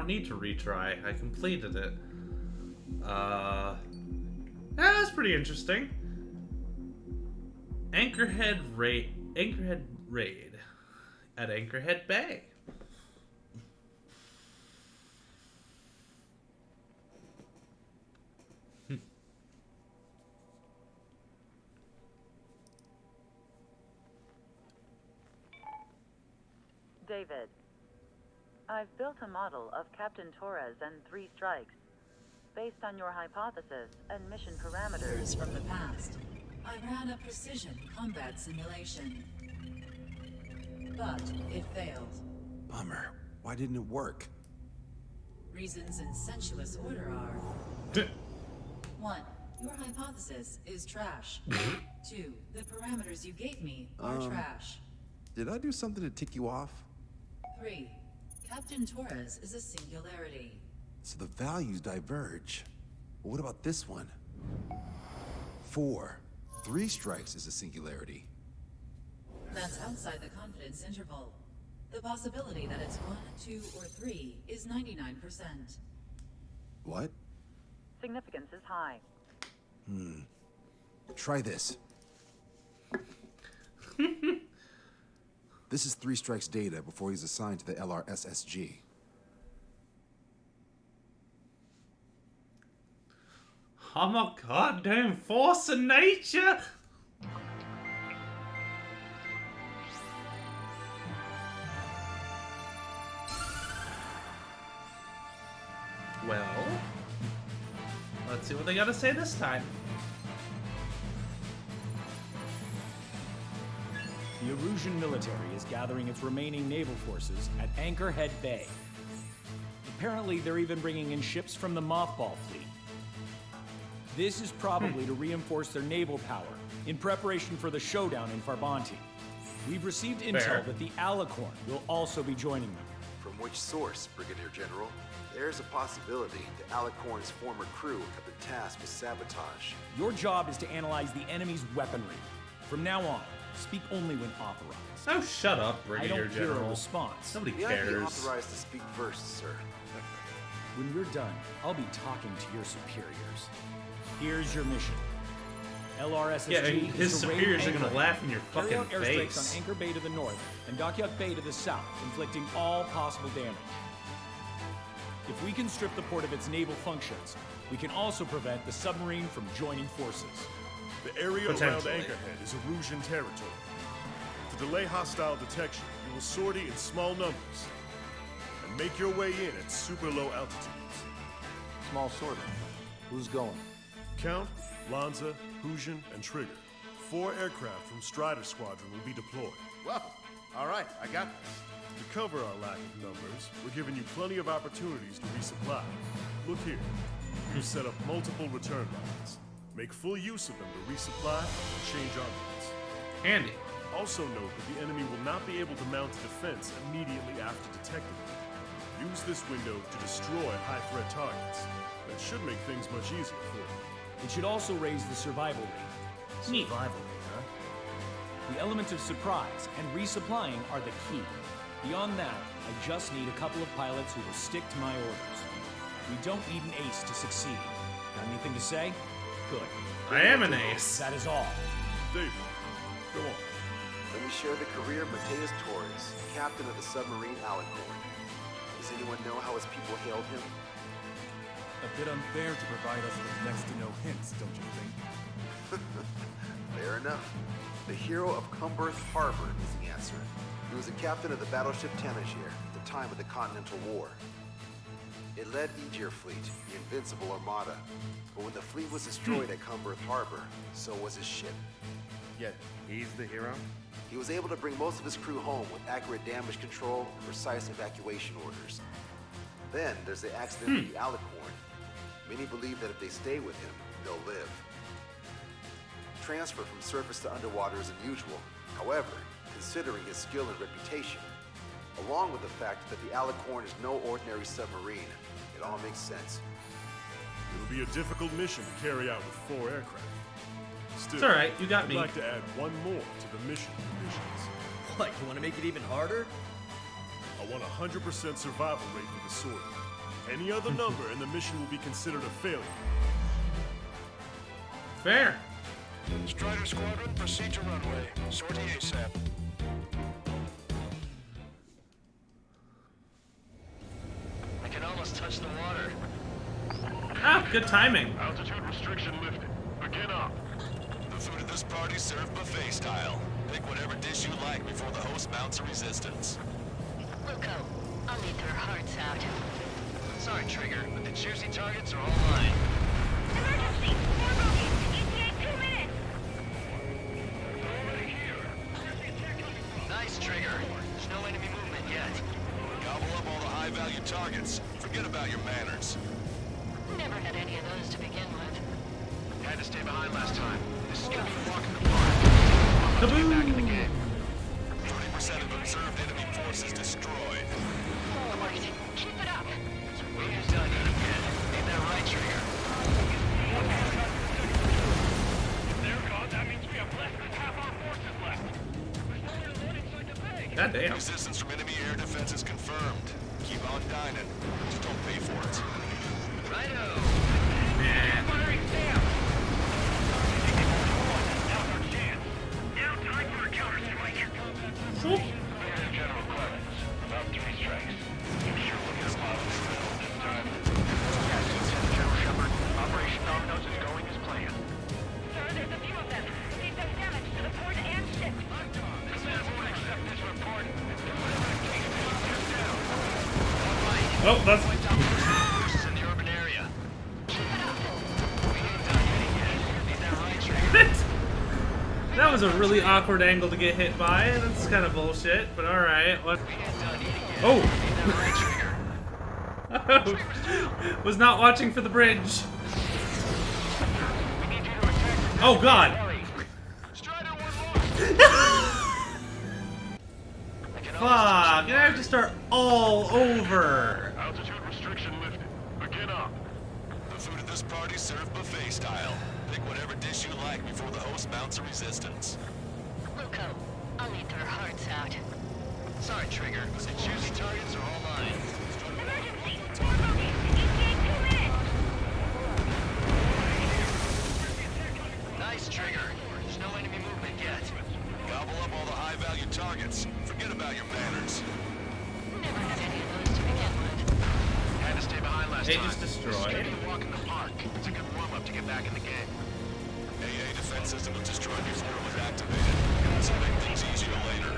don't need to retry. I completed it. That's pretty interesting. Anchorhead Raid at Anchorhead Bay. David, I've built a model of Captain Torres and 3 Strikes, based on your hypothesis and mission parameters from the past. I ran a precision combat simulation, but it failed. Bummer. Why didn't it work? Reasons in sensuous order are: 1. Your hypothesis is trash. 2. The parameters you gave me are trash. Did I do something to tick you off? 3. Captain Torres is a singularity. So the values diverge. But what about this one? 4. 3 strikes is a singularity. That's outside the confidence interval. The possibility that it's 1, 2, or 3 is 99%. What? Significance is high. Try this. This is 3 strikes data before he's assigned to the LRSSG. I'm a goddamn force of nature! Well, let's see what they gotta say this time. The Erusian military is gathering its remaining naval forces at Anchorhead Bay. Apparently, they're even bringing in ships from the Mothball fleet. This is probably to reinforce their naval power in preparation for the showdown in Farbanti. We've received intel that the Alicorn will also be joining them. From which source, Brigadier General? There's a possibility the Alicorn's former crew have been tasked with sabotage. Your job is to analyze the enemy's weaponry. From now on, speak only when authorized. Oh, shut up, I Brigadier don't hear a General. response. Nobody May I be cares. authorized to speak first, sir? When we're done, I'll be talking to your superiors. Here's your mission. LRSSG Yeah, and his is to raid superiors are gonna Anchorhead, laugh in your carry fucking out airstrikes face. on Anchor Bay to the north and Dokyuk Bay to the south, inflicting all possible damage. If we can strip the port of its naval functions, we can also prevent the submarine from joining forces. The area around Potentially. Anchorhead is Erusian territory. To delay hostile detection, you will sortie in small numbers and make your way in at super low altitudes. Small sorting. Who's going? Count, Lanza, Hujan, and Trigger. 4 aircraft from Strider Squadron will be deployed. Well, all right, I got this. To cover our lack of numbers, we're giving you plenty of opportunities to resupply. Look here. We've set up multiple return lines. Make full use of them to resupply and change armaments. Handy. Also note that the enemy will not be able to mount a defense immediately after detecting them. Use this window to destroy high-threat targets. That should make things much easier for you. It should also raise the survival rate. Neat. Survival rate, huh? The element of surprise and resupplying are the key. Beyond that, I just need a couple of pilots who will stick to my orders. We don't need an ace to succeed. Got anything to say? Good. I am an ace. That is all. David, go on. Let me share the career of Mateus Torres, captain of the submarine Alicorn. Does anyone know how his people hailed him? A bit unfair to provide us with next to no hints, don't you think? Fair enough. The hero of Cumberth Harbor is the answer. He was the captain of the battleship Tanager at the time of the Continental War. It led Aegir Fleet, the invincible armada. But when the fleet was destroyed at Cumberth Harbor, so was his ship. Yet, he's the hero? He was able to bring most of his crew home with accurate damage control and precise evacuation orders. Then there's the accident with the Alicorn. Many believe that if they stay with him, they'll live. Transfer from surface to underwater is unusual. However, considering his skill and reputation, along with the fact that the Alicorn is no ordinary submarine, it all makes sense. It'll be a difficult mission to carry out with 4 aircraft. Still, It's alright, you got I'd me. like to add one more to the mission conditions. What, you want to make it even harder? I want a 100% survival rate for the sortie. Any other number and the mission will be considered a failure. Fair. Strider Squadron, proceed to runway. Sortie ASAP. I can almost touch the water. Ah, good timing. Altitude restriction lifted. Begin up. The food at this party served buffet style. Pick whatever dish you like before the host mounts a resistance. Wilco, I'll need their hearts out. Sorry, Trigger, but the juicy targets are all mine. Emergency! More bogeys! ETA 2 minutes! Nice, Trigger. There's no enemy movement yet. Gobble up all the high-value targets. Forget about your manners. Never had any of those to begin with. Had to stay behind last time. This is gonna be a walk in the park. Kaboom! Back in the game. 30% of observed enemy forces destroyed. All right, keep it up. Who's done eating yet? Ain't that right, Trigger? If they're gone, that means we have less than half our forces left. There's no way to load inside the bay. God damn. Resistance from enemy air defenses confirmed. Keep on dining. Just don't pay for it. Righto. Firing Sam! Now's our chance. Now time for a counterstrike. General Clemens, about 3 strikes. I'm sure we'll get a positive result this time. Yes, Lieutenant General Shepard. Operation Dominoes is going as planned. Sir, there's a few of them. They've done damage to the port and ship. Command won't accept this report. Whatever the case, they're down. All right. Oh, that's... Forces in the urban area. Keep it up. We ain't done eating yet. Ain't that right, Trigger? That was a really awkward angle to get hit by. That's kind of bullshit, but alright. We ain't done eating yet. Oh! Ain't that right, Trigger? Was not watching for the bridge. We need you to attack. Oh god! Hurry. Strider 1 lost. Fuck! I have to start all over. Altitude restriction lifted. Begin up. The food at this party served buffet style. Pick whatever dish you like before the host mounts a resistance. Wilco, I'll need their hearts out. Sorry, Trigger, but the juicy targets are all mine. Emergency! More bogeys! ETA 2 minutes! Nice, Trigger. There's no enemy movement yet. Gobble up all the high-value targets. Forget about your manners. Never had any of those to begin with. Had to stay behind last They time. just destroyed. This is gonna be a walk in the park. It's a good warm-up to get back in the game. AA defense system was destroyed before it was activated. This will make things easier later.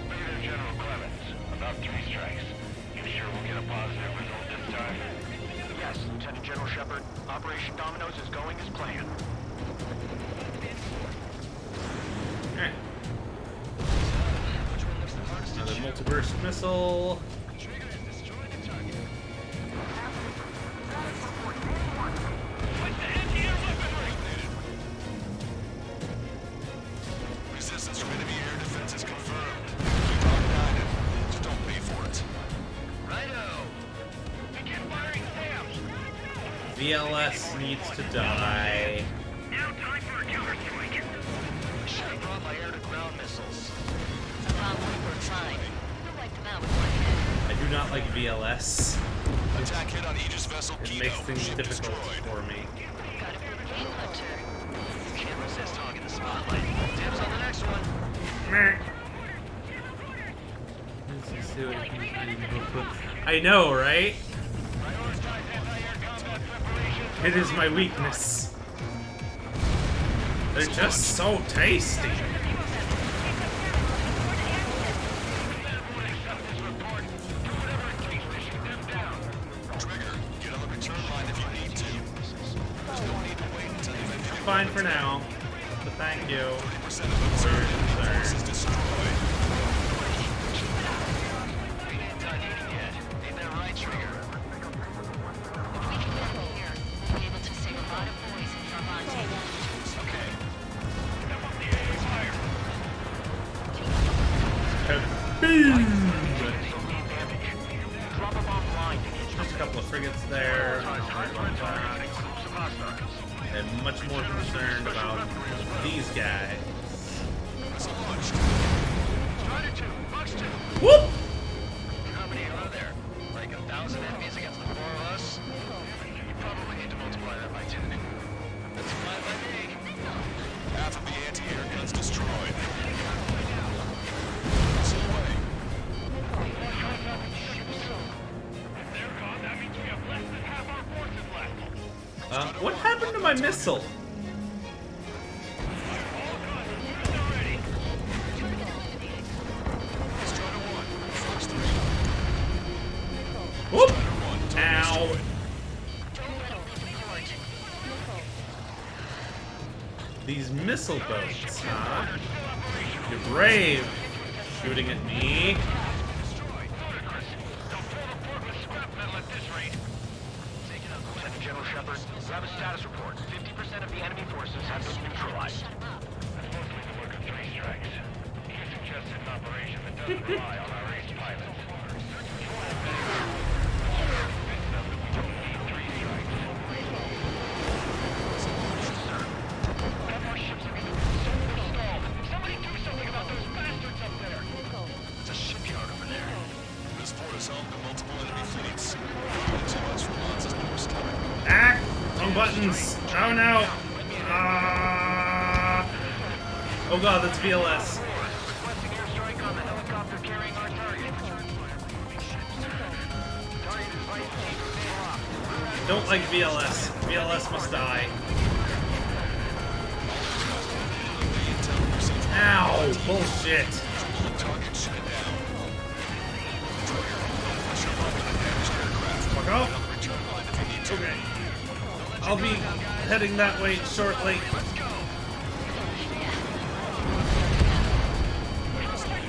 Major General Clemens, about 3 strikes. You sure we'll get a positive result this time? Yes, Lieutenant General Shepard. Operation Dominoes is going as planned. Alright. Which one looks the hardest to Another shoot? multiverse missile. Trigger has destroyed the target. Switch to anti-air weaponry! Resistance from enemy air defenses confirmed. Keep on dining. Just don't pay for it. Righto. Begin firing Sam! VLS needs to die. Now time for a counterstrike. I should have brought my air-to-ground missiles. Allow me for a time. I'll wipe them out with my head. I do not like VLS. Attack hit on Aegis vessel It Kino. makes things Ship difficult destroyed. for me. Got a Game Hunter. Can't resist hogging the spotlight. Dibs on the next one. I know, right? Prioritize anti-air combat preparations. It is my weakness. They're just so tasty. Trigger, get on the return line if you need to. There's no need to wait until you've been Fine for now. But thank you. 30% of observed enemy forces destroyed. We ain't done eating yet. Ain't that right, Trigger? If we can get in here, we'll be able to save a lot of boys in Tramonte. Okay. Step up the AA fire. Boom! Drop a bomb line. Just a couple of frigates there. High threat targets and groups of hostiles. And much more concerned about these guys. Missile launched. Strider 2, Fox 2. Whoop! How many are there? Like 1,000 enemies my missile? Whoop! Ow! These missile boats, huh? You're brave, shooting at me. General Shepard, we have a status report. 50% of the enemy forces have been neutralized. That's mostly the work of 3 strikes. He suggested an operation that doesn't rely on our ace pilots. Somebody do something about those bastards up there! It's a shipyard over there. This port is home to multiple enemy fleets. Probably too much for Mons' horsepower. Ah! Wrong buttons! Oh no! Ah! Oh god, that's VLS. Requesting airstrike on the helicopter carrying our target. Target is Vice Chief. Don't like VLS. VLS must die. Ow! Bullshit. Fuck off. Okay. I'll be heading that way shortly.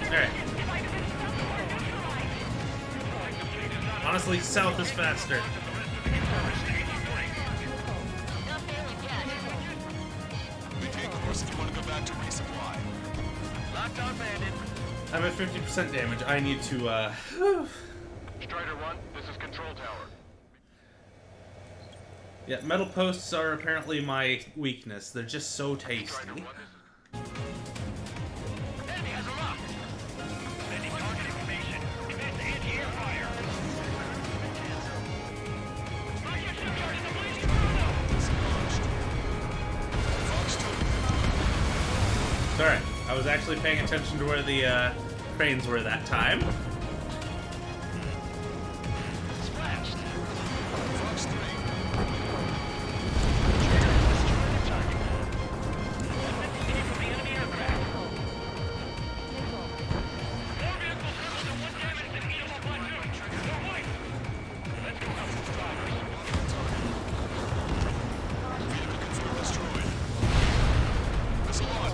Alright. Honestly, south is faster. Maintain course if you want to go back to resupply. Locked on, bandit. I'm at 50% damage. I need to, Strider 1, this is Control Tower. Yeah, metal posts are apparently my weakness. They're just so tasty. Enemy has a lock. Sending target information. Commence anti-air fire. Sorry, I was actually paying attention to where the cranes were that time. Splashed.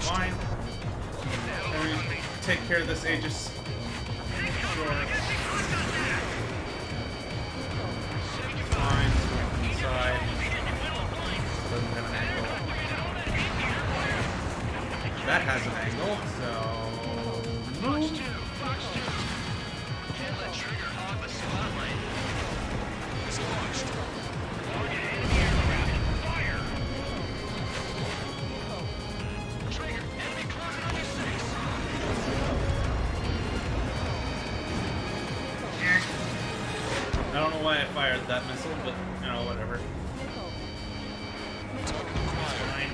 Fine. Let me take care of this Aegis. Sure. Fine. Inside. Doesn't have an angle. That has an angle, so... Move. I don't know why I fired that missile, but, you know, whatever. Fine.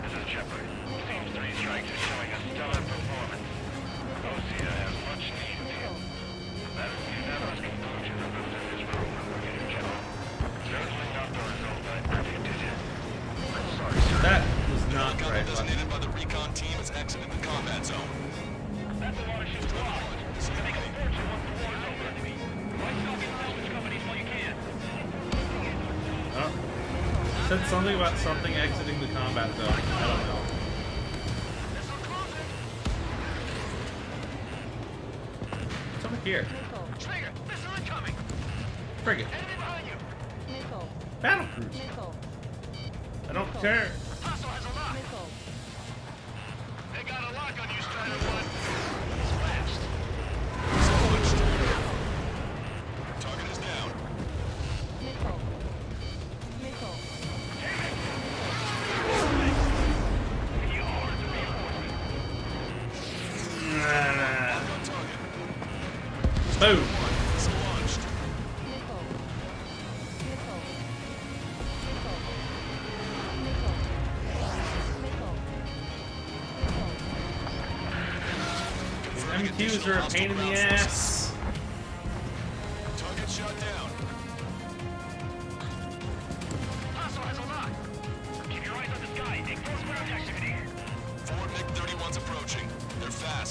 This is Shepard. Team 3 strikes is showing a stellar performance. Osea has much needed him. That is the unanimous conclusion of this room, Brigadier General. Certainly not the result I predicted. I'm sorry, sir. That was not Gunner right. designated by the recon team is exiting the combat zone. That's a lot of shit to watch. You make a fortune once the war is over. Why stop your salvage companies while you can? Oh. Said something about something exiting the combat zone. I don't know. What's over here? Trigger, missile incoming. Frigate. Enemy behind you. Battle cruise. I don't care. Hostile has a lock. They got a lock on you, Strider 1. Splashed. Target is down. Boom. Missile launched. MQs are a pain in the ass. Target shot down.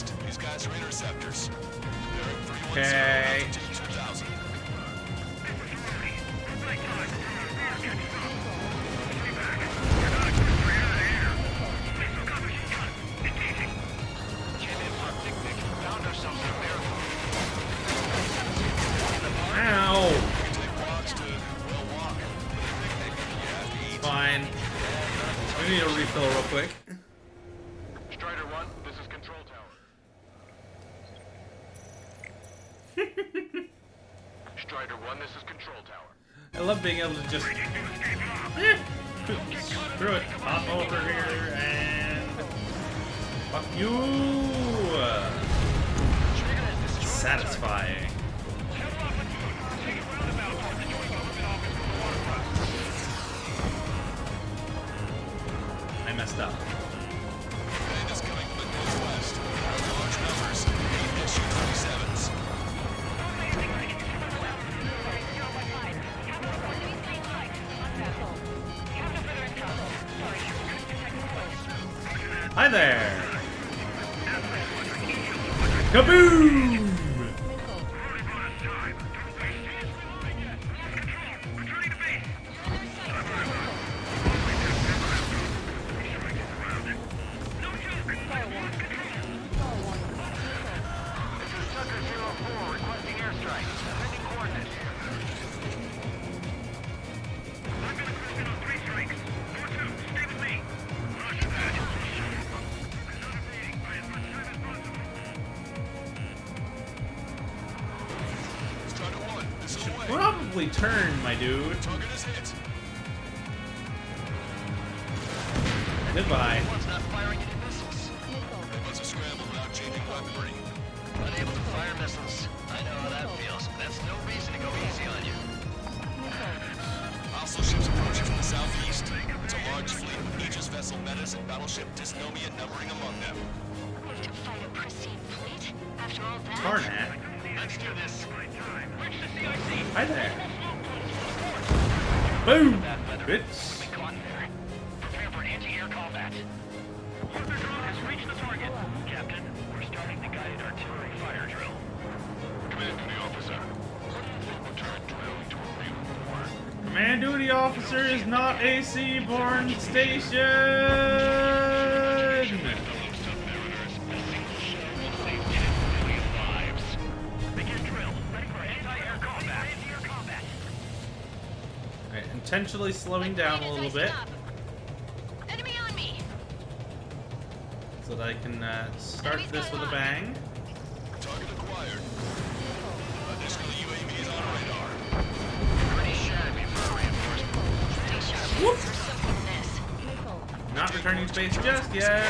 west. These guys are interceptors. They're at 310, Okay. altitude 2000. Ow! Fine. We need a refill real quick. Strider 1, this is Control Tower. Strider 1, this is Control Tower. I love being able to just screw it, hop over here and fuck you. Satisfying. I messed up. Bandits coming from the northwest. Large numbers. 8 SU-37s. Hi there! Kaboom! Probably turn, my dude. Goodbye. Let's scramble without changing weaponry. Unable to fire missiles. I know how that feels. That's no reason to go easy on you. Hostile ships approaching from the southeast. It's a large fleet with Aegis vessel Metas and battleship Dysnomia numbering among them. To fight a pristine fleet? After all that? Tarnat. Let's do this. Hi there. Boom! Bitch. Prepare for anti-air combat. Order drone has reached the target. Captain, we're starting the guided artillery fire drill. Command to the officer. Return drill to a real war. Command duty officer is not a seaborne station! Alright, intentionally slowing down a little bit. Enemy on me. So that I can start this with a bang. Target acquired. Additional UAVs on radar. Pretty shabby for reinforcement. Not returning to base just yet.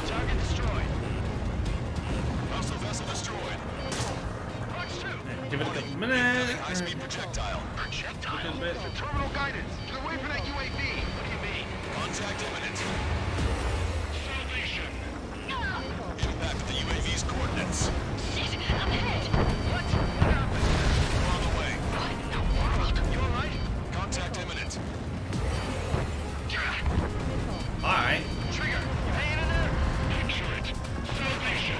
Target destroyed. Hostile vessel destroyed. Give it a couple minutes. High-speed projectile. Projectile? Look at it. Terminal guidance. Get away from that UAV. What do you mean? Contact imminent. Salvation. Impact at the UAV's coordinates. Shit, I'm hit. What? What happened? We're on the way. What in the world? You alright? Contact imminent. Alright. Trigger, you hanging in there? Excellent. Salvation.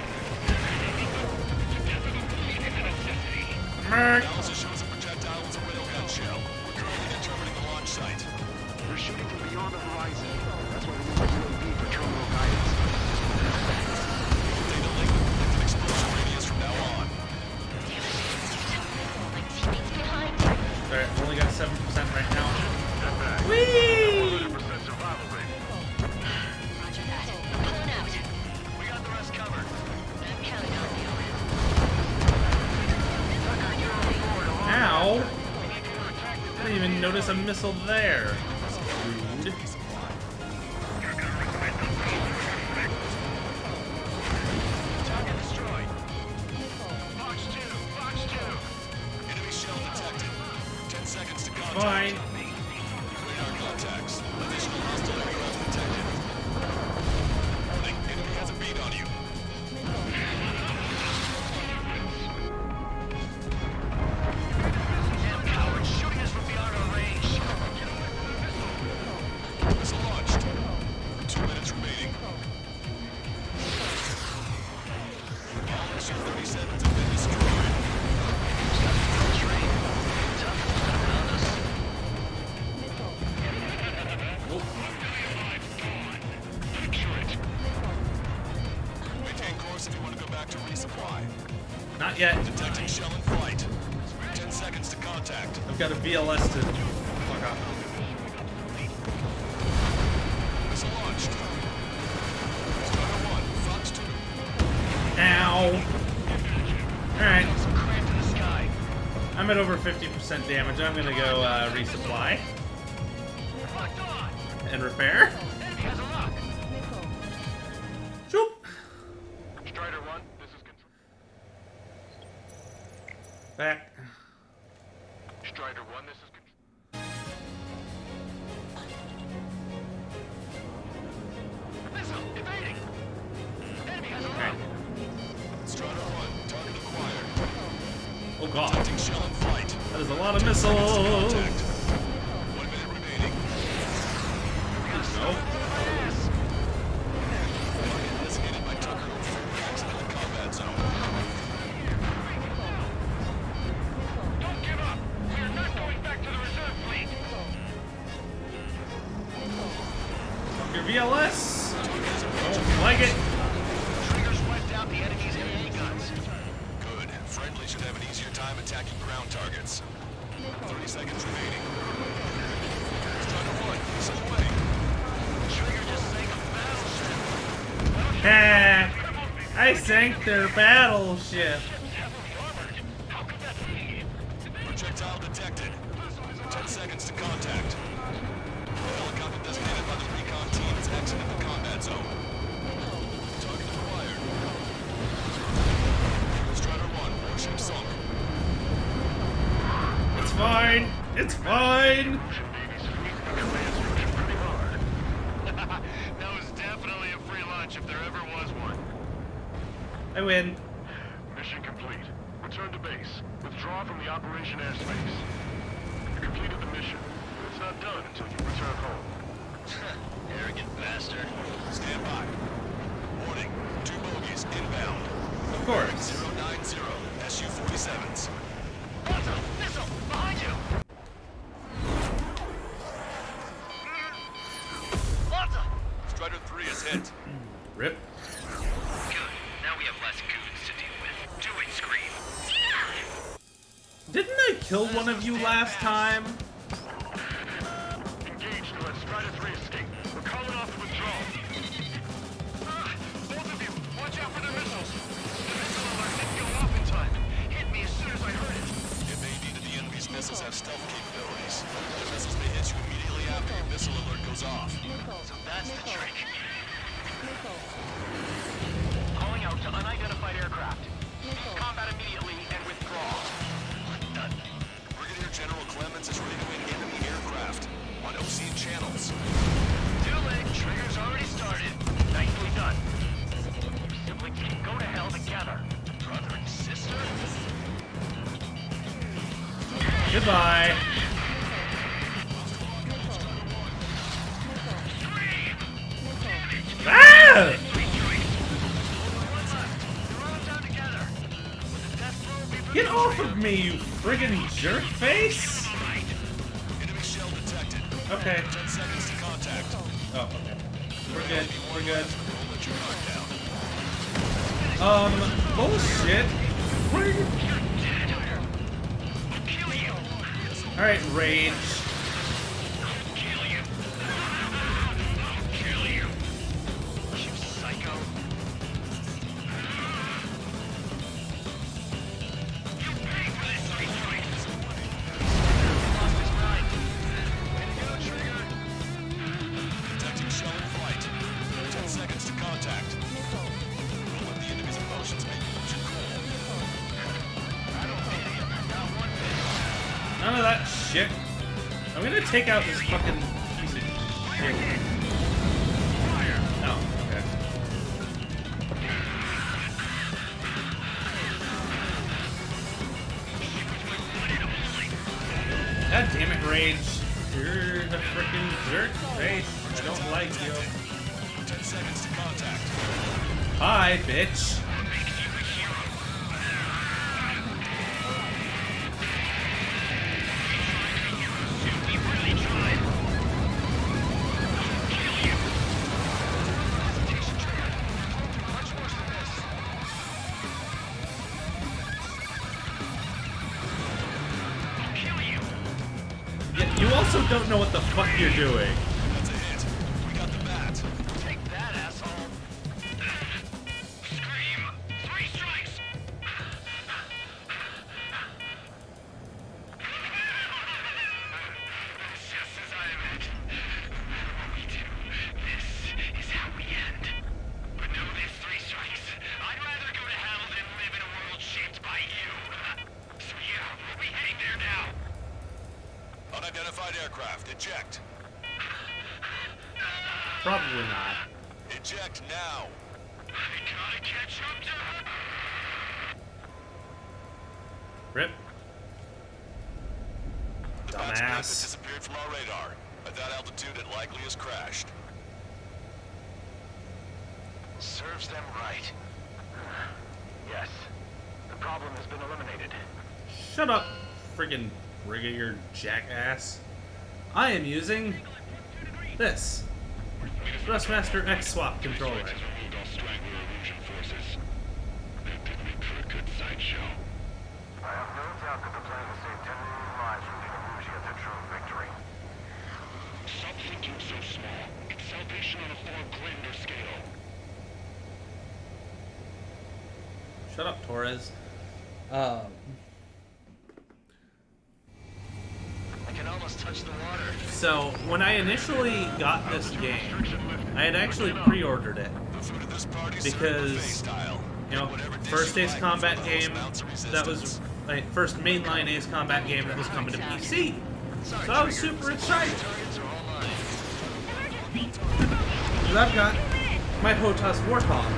Analysis shows the projectile was a railgun shell. We're currently determining the launch site. They're shooting from beyond the horizon. That's why we use UAV for terminal guidance. Data link with an explosion radius from now on. My teammates behind. Alright, only got 7% right now. Step back. Whee! 100% survival rate. Roger that. I'm pulling out. We got the rest covered. I'm counting on you. Ow! I didn't even notice a missile there. Rude. Target destroyed. Box 2, box 2. Enemy shell detected. 10 seconds to contact. Fine. Radar contacts. Additional hostile aircraft detected. Warning, enemy has a bead on you. Damn cowards shooting us from beyond our range. Not yet. Detecting shell in flight. 10 seconds to contact. I've got a VLS to fuck off. Missile launched. Strider 1, Fox 2. Ow. Alright. I'm at over 50% damage. I'm gonna go resupply. And repair. Shoop. Strider 1, this is control. Back. Strider 1, this is control. Missile evading. Enemy has a rock. Strider 1, target acquired. Oh god. Detecting shell in flight. That is a lot of missiles. 1 minute remaining. No. Target designated by Tucker 04, exit the combat zone. Don't give up. We are not going back to the reserve fleet. Your VLS. Don't like it. Triggers wiped out the enemy's ME guns. Good. Friendly should have an easier time attacking ground targets. 30 seconds remaining. Strider 1, missile away. Trigger just sank a battleship. I sank their battleship. How could that be? Projectile detected. 10 seconds to contact. Helicopter designated by the recon team is exiting the combat zone. Target acquired. Strider 1, warship sunk. It's fine. It's fine. That was definitely a free lunch if there ever was one. I win. Mission complete. Return to base. Withdraw from the operation airspace. You completed the mission, but it's not done until you return home. Arrogant bastard. Stand by. Warning. 2 bogies inbound. Of course. 090 Su-47s. Missile! Behind you! Strider 3 is hit. Rip. Good. Now we have less goons to deal with. Do it, Scream. Didn't I kill one of you last time? Engage to let Strider 3 escape. We're calling off the withdrawal. Both of you, watch out for the missiles. The missile alert didn't go off in time. Hit me as soon as I heard it. It may be that the enemy's missiles have stealth capabilities. The missiles may hit you immediately after your missile alert goes off. So that's the trick. Calling out to unidentified aircraft. Combat immediately and withdraw. Done. Brigadier General Clemens is radioing enemy aircraft on OC channels. Too late. Trigger's already started. Nicely done. Simply can go to hell together. Brother and sister? Goodbye. Ah! Get off of me, you friggin' jerk face! Enemy shell detected. Okay. 10 seconds to contact. Oh, okay. We're good. We're good. Roll let your guard down. Bullshit. Alright, rage. Detecting shell in flight. 10 seconds to contact. Don't let the enemy's emotions make you lose your cool. None of that shit. I'm gonna take out this fucking piece of shit. Oh, okay. God damn it, Rage. You're the frickin' jerk face. I don't like you. 10 seconds to contact. Hi, bitch. also don't know what the fuck you're doing. That's a hit. We got the bat. Take that, asshole. Scream. 3 strikes. Just as I imagined. We do. This is how we end. But know this, 3 strikes. I'd rather go to hell than live in a world shaped by you. So yeah, we'll be heading there now. Unidentified aircraft. Eject. Probably not. Eject now. I gotta catch up to her. Rip. The bat's map has Dumbass. disappeared from our radar. At that altitude, it likely has crashed. Serves them right. Yes. The problem has been eliminated. Shut up, friggin' Brigadier jackass. I am using this Thrustmaster X-Swap controller. Removed all straggler illusion forces. That did make for a good sideshow. I have no doubt that the plan to save 10 million lives from the illusion is a true victory. Stop thinking so small. It's salvation on a far grander scale. Shut up, Torres. I can almost touch the water. So, when I initially got this game, I had actually pre-ordered it. Because, you know, first Ace Combat game that was, like, first mainline Ace Combat game that was coming to PC. So I was super excited. And I've got my HOTAS Warthog.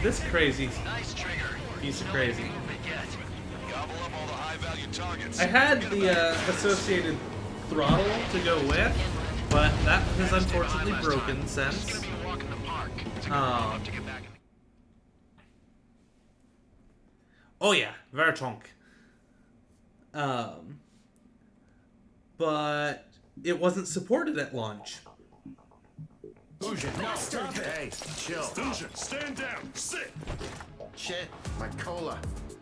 This crazy piece of crazy. I had the associated throttle to go with, but that has unfortunately broken since. Oh yeah, Veritonk. But it wasn't supported at launch. Fusion, no, stop it. Hey, chill. Fusion, stand down. Sit. Shit, my cola.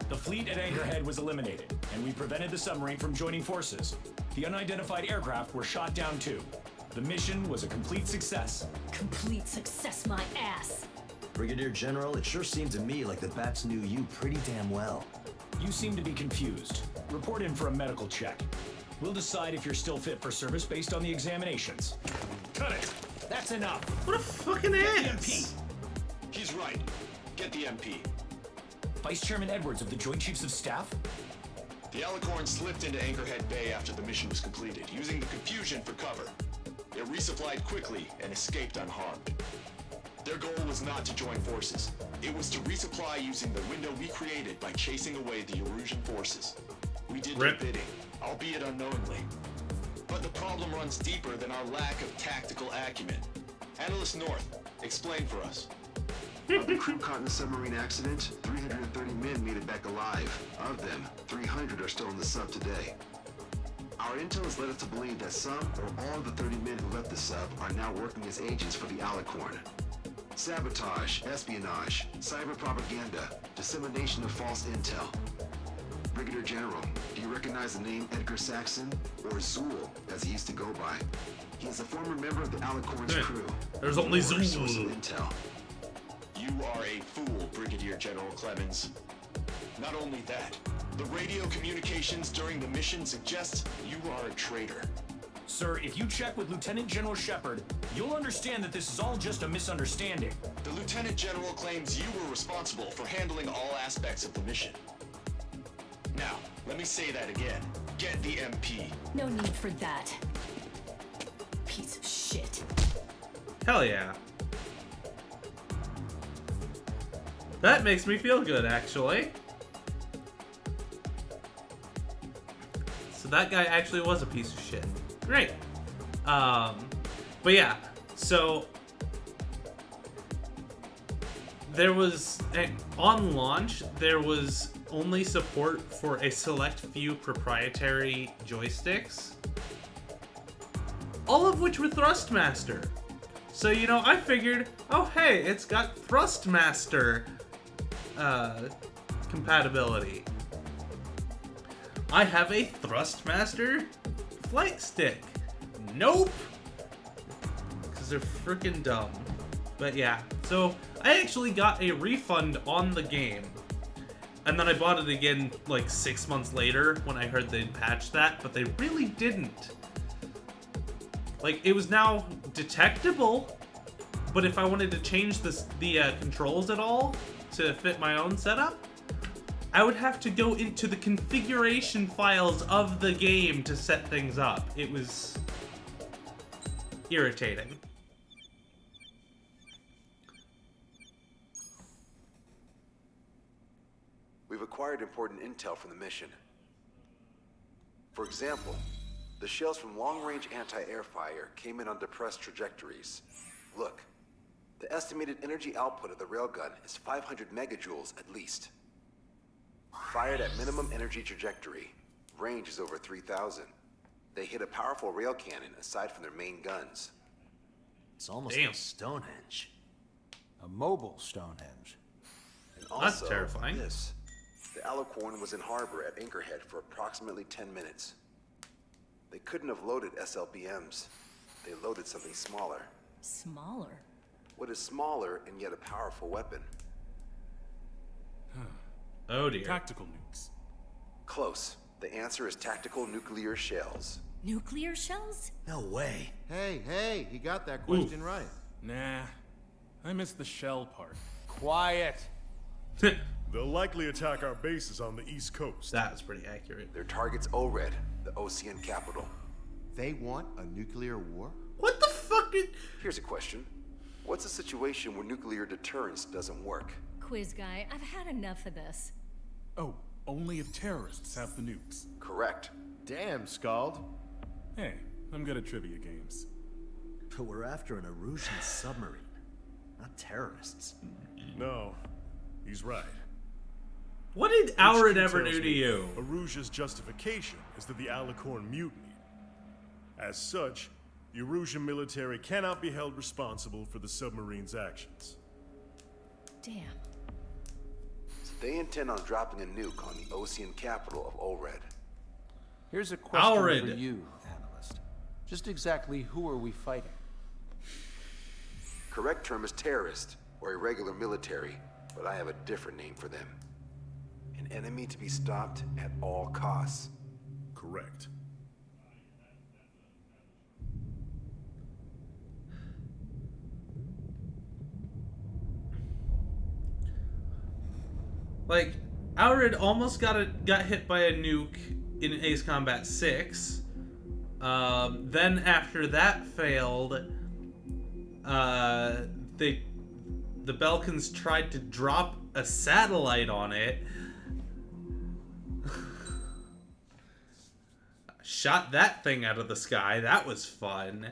The fleet at Anchorhead was eliminated, and we prevented the submarine from joining forces. The unidentified aircraft were shot down too. The mission was a complete success. Complete success, my ass. Brigadier General, it sure seemed to me like the bats knew you pretty damn well. You seem to be confused. Report in for a medical check. We'll decide if you're still fit for service based on the examinations. Cut it. That's enough. What a fucking ass! He's right. Get the MP. Vice Chairman Edwards of the Joint Chiefs of Staff? The Alicorn slipped into Anchorhead Bay after the mission was completed, using the confusion for cover. It resupplied quickly and escaped unharmed. Their goal was not to join forces. It was to resupply using the window we created by chasing away the Erusian forces. We did their bidding, albeit unknowingly. But the problem runs deeper than our lack of tactical acumen. Analyst North, explain for us. Of the crew caught in the submarine accident, 330 men made it back alive. Of them, 300 are still in the sub today. Our intel has led us to believe that some or all of the 30 men who left the sub are now working as agents for the Alicorn. Sabotage, espionage, cyber propaganda, dissemination of false intel. Brigadier General, do you recognize the name Edgar Saxon, or Zool, as he used to go by? He is a former member of the Alicorn's crew. There's only Source of Zool. intel. You are a fool, Brigadier General Clemens. Not only that, the radio communications during the mission suggest you are a traitor. Sir, if you check with Lieutenant General Shepard, you'll understand that this is all just a misunderstanding. The Lieutenant General claims you were responsible for handling all aspects of the mission. Now, let me say that again. Get the MP. No need for that. Piece of shit. Hell yeah. That makes me feel good, actually. So that guy actually was a piece of shit. Great. But yeah, so there was, on launch, there was only support for a select few proprietary joysticks, all of which were Thrustmaster. So, you know, I figured, oh hey, it's got Thrustmaster compatibility. I have a Thrustmaster flight stick. Nope. Because they're freaking dumb. But yeah, so I actually got a refund on the game. And then I bought it again like 6 months later when I heard they'd patched that, but they really didn't. Like, it was now detectable, but if I wanted to change the controls at all to fit my own setup, I would have to go into the configuration files of the game to set things up. It was irritating. We've acquired important intel from the mission. For example, the shells from long-range anti-air fire came in on depressed trajectories. Look, the estimated energy output of the railgun is 500 megajoules at least. Fired at minimum energy trajectory, range is over 3,000. They hit a powerful rail cannon aside from their main guns. It's almost Damn. like Stonehenge. A mobile Stonehenge. And also, That's terrifying. This. The Alicorn was in harbor at Anchorhead for approximately 10 minutes. They couldn't have loaded SLBMs. They loaded something smaller. Smaller? What is smaller and yet a powerful weapon? Oh dear. Tactical nukes. Close. The answer is tactical nuclear shells. Nuclear shells? No way. Hey, he got that question right. Nah, I missed the shell part. Quiet. They'll likely attack our bases on the East Coast. That's pretty accurate. Their target's ORED, the Ocean capital. They want a nuclear war? What the fuck? Here's a question. What's a situation where nuclear deterrence doesn't work? Quiz guy, I've had enough of this. Oh, only if terrorists have the nukes. Correct. Damn, Scald. Hey, I'm good at trivia games. But we're after an Erusian submarine, not terrorists. No, he's right. What did Aurid HQ ever tells do to me you? Erusia's justification is that the Alicorn mutinied. As such, the Erusian military cannot be held responsible for the submarine's actions. Damn. They intend on dropping a nuke on the Ocean capital of ORED. Here's a question Aurid. for you, analyst. Just exactly who are we fighting? Correct term is terrorist, or irregular military, but I have a different name for them. An enemy to be stopped at all costs. Correct. Like, Aurid almost got hit by a nuke in Ace Combat 6. Then after that failed, the Belkans tried to drop a satellite on it. Shot that thing out of the sky. That was fun.